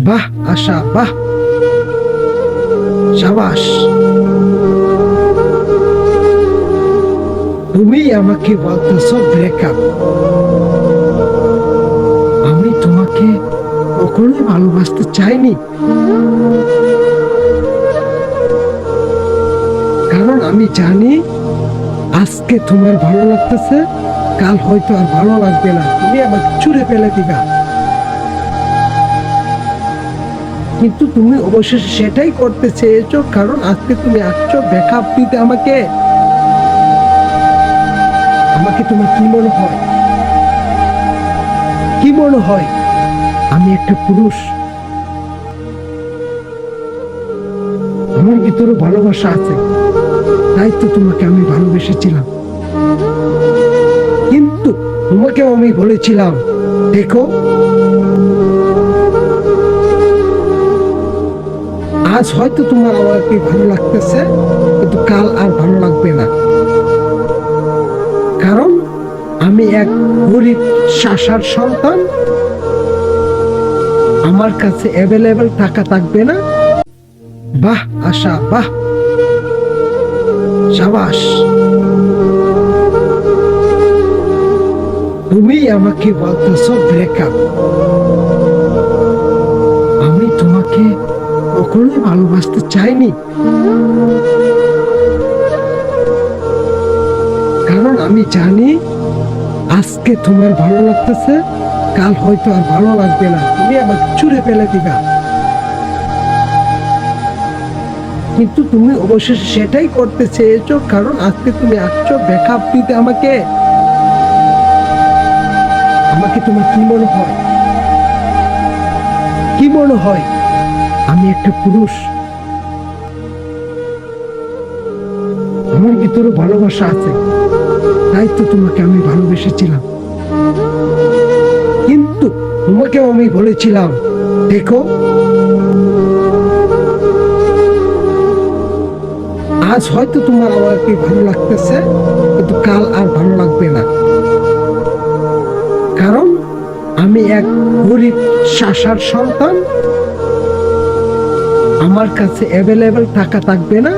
বাহ আশা, বাহ, সাবাস। তুমি আমাকে বলতেছো ব্রেকআপ? আমি তোমাকে কখনোই ভালোবাসতে চাইনি, কারণ আমি জানি আজকে তোমার ভালো লাগতেছে, কাল হয়তো আর ভালো লাগবে না, তুমি আমাকে ছুঁড়ে ফেলে দিবা। কিন্তু তুমি অবশেষে সেটাই করতে চেয়েছো, কারণ আজকে তুমি আসছো ব্যাকআপ দিতে আমাকে। আমাকে তোমার কি মনে হয়, কি মনে হয় আমি একটা পুরুষ? আমার ভিতরে ভালোবাসা আছে, তাই তো তোমাকে আমি ভালোবেসেছিলাম। কিন্তু তোমাকেও আমি বলেছিলাম, দেখো আজ হয়তো তোমার আমাকে ভালো লাগতেছে, কিন্তু কাল আর ভালো লাগবে না, কারণ আমি এক গরিব চাষার সন্তান। আমার কাছে অ্যাভেলেবেল টাকা থাকবে না। বাহ আশা, বাহ, সাবাস। তুমি আমাকে বলতেছো ব্রেকআপ? আমি তোমাকে কখনোই ভালোবাসতে চাইনি, কারণ আমি জানি আজকে তোমার ভালো লাগতেছে, কাল হয়তো আর ভালো লাগবে না, তুমি আমাকে ছুঁড়ে ফেলে দিবা। কিন্তু তুমি অবশেষে সেটাই করতে চেয়েছো, কারণ আজকে তুমি আসছো ব্যাকআপ দিতে আমাকে। আমাকে তোমার কি মনে হয়, কি মনে হয় আমি একটা পুরুষ? আমার ভিতরে ভালোবাসা আছে, তাই তো তোমাকে আমি ভালোবেসেছিলাম। কিন্তু তোমাকেও আমি বলেছিলাম, দেখো আজ হয়তো তোমার আমাকে ভালো লাগতেছে, কিন্তু কাল আর ভালো লাগবে না, কারণ আমি এক গরিব চাষার সন্তান। আমার কাছে অ্যাভেলেবেল টাকা থাকবে না,